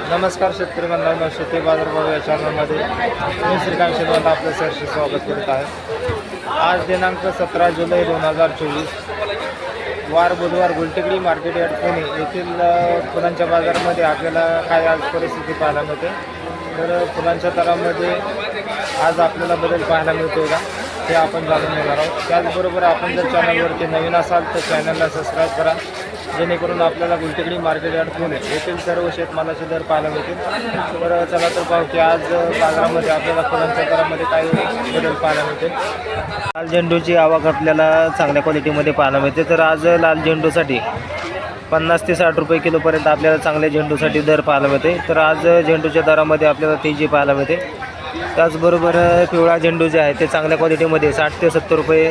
नमस्कार शेतकरी बांधवांनो, शेती बाजारभाव या चॅनलमध्ये मी श्रीकांत शेलवंत आपलं सहर्ष स्वागत करत आहे। आज दिनांक 17 जुलै 2024 वार बुधवार गुलटेकडी मार्केट यार्ड पुणे येथील फुलांच्या बाजारामध्ये आपल्याला काय आज परिस्थिती पाहायला मिळते। तर फुलांच्या दरामध्ये आज आपल्याला बदल पाहायला मिळतो का ते आपण जाणून घेणार आहोत। त्याचबरोबर आपण जर चॅनलवरती नवीन असाल तर चॅनलला सबस्क्राईब करा, जेणेकरून आपल्याला गुलटेकडी मार्केट यार्ड पुणे येथील सर्व शेतमालाचे दर पाहायला मिळतील। तर चला तर पाहू की आज बाजारामध्ये आपल्याला फुलांच्या दरामध्ये काय बदल पाहायला मिळते। लाल झेंडूची आवक आपल्याला चांगल्या क्वालिटीमध्ये पाहायला मिळते। तर आज लाल झेंडूसाठी 50 ते 60 रुपये किलोपर्यंत आपल्याला चांगल्या झेंडूसाठी दर पाहायला मिळते। तर आज झेंडूच्या दरामध्ये आपल्याला तेजी पाहायला मिळते। त्याचबरोबर पिवळा झेंडू जे आहे ते चांगल्या क्वालिटीमध्ये 60 ते 70 रुपये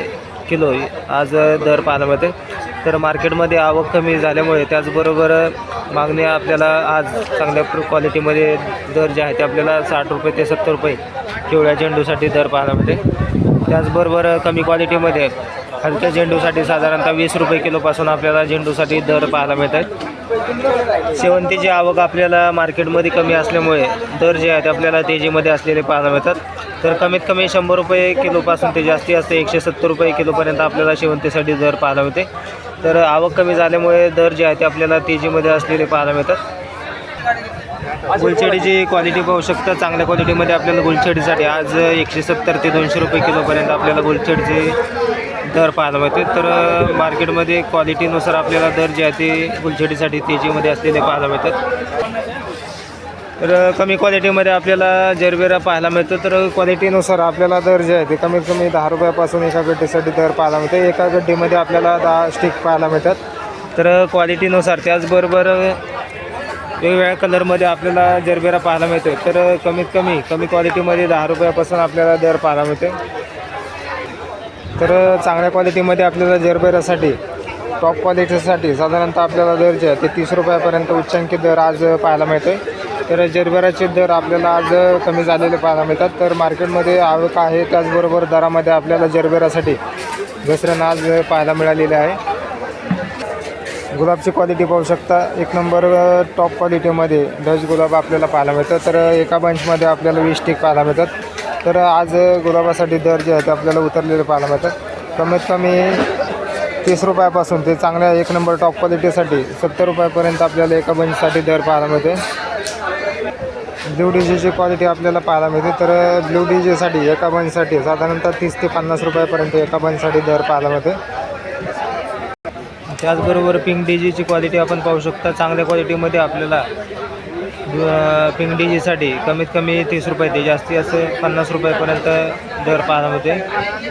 किलो आज दर पाहायला मिळते। तर मार्केटमध्ये आवक कमी झाल्यामुळे त्याचबरोबर मागणी आपल्याला आज चांगल्या क्वालिटीमध्ये दर जे आहे ते आपल्याला 60 रुपये ते 70 रुपये पिवळ्या झेंडूसाठी दर पाहायला मिळते। त्याचबरोबर कमी क्वालिटीमध्ये हलक्या झेंडूसाठी साधारणतः 20 रुपये किलोपासून आपल्याला झेंडूसाठी दर पाहायला मिळतात। शेवंतीची आवक आपल्याला मार्केटमध्ये कमी असल्यामुळे दर जे आहेत आपल्याला तेजीमध्ये असलेले पाहायला मिळतात। तर कमीत कमी 100 रुपये किलोपासून ते जास्ती असते 170 रुपये किलोपर्यंत आपल्याला शेवंतीसाठी दर पाहायला मिळते। तर आवक कमी झाल्यामुळे दर जे आहे ते आपल्याला तेजीमध्ये असलेले पाहायला मिळतात। गुलछडीची क्वालिटी पाहू शकता, चांगल्या क्वालिटीमध्ये आपल्याला गुलछडीसाठी आज 170 ते 200 रुपये किलोपर्यंत आपल्याला गुलछडीचे दर पाहायला मिळते। तर मार्केटमध्ये क्वालिटीनुसार आपल्याला दर जे आहे ते गुलछडीसाठी तेजीमध्ये असलेले पाहायला मिळतात। तर कमी क्वालिटीमध्ये आपल्याला जरबेरा पाहायला मिळतो। तर क्वालिटीनुसार आपल्याला दर जे आहे ते कमीत कमी 10 रुपयापासून एका गड्डीसाठी दर पाहायला मिळते। एका गड्डीमध्ये आपल्याला 10 स्टिक पाहायला मिळतात। तर क्वालिटीनुसार त्याचबरोबर वेगवेगळ्या कलरमध्ये आपल्याला जरबेरा पाहायला मिळतो। तर कमी क्वालिटीमध्ये 10 रुपयापासून आपल्याला दर पाहायला मिळते। तर चांगल्या क्वालिटीमध्ये आपल्याला जरबेरासाठी टॉप क्वालिटीसाठी साधारणतः आपल्याला दर जे आहे ते 30 रुपयापर्यंत उच्चांकित दर आज पाहायला मिळते। तर जरबेराचे दर आपल्याला आज कमी झालेले पाहायला मिळतात। तर मार्केटमध्ये आवक आहे, त्याचबरोबर दरामध्ये आपल्याला जरबेरासाठी घसरण आज पाहायला मिळालेले आहे। गुलाबची क्वालिटी पाहू शकता, एक नंबर टॉप क्वालिटीमध्ये डच गुलाब आपल्याला पाहायला मिळतं। तर एका बंचमध्ये आपल्याला 20 स्टिक पाहायला मिळतात। तर आज गुलाबासाठी दर जे आहेत आपल्याला उतरलेले पाहायला मिळतात। कमीत कमी 30 रुपयापासून ते चांगल्या एक नंबर टॉप क्वालिटीसाठी 70 रुपयापर्यंत आपल्याला एका बंचसाठी दर पाहायला मिळते। ब्ल्यू डीजेची क्वालिटी आपल्याला पाहायला मिळते। तर ब्ल्यू डीजेसाठी एका बंचसाठी साधारणतः 30 ते 50 रुपयापर्यंत एका बंचसाठी दर पाहायला मिळते। त्याचबरोबर पिंक डीजीची क्वालिटी आपण पाहू शकता, चांगल्या क्वालिटीमध्ये आपल्याला पिंक डीजीसाठी कमीत कमी 30 रुपये ते जास्ती असे 50 रुपयापर्यंत दर पाहायला मिळते।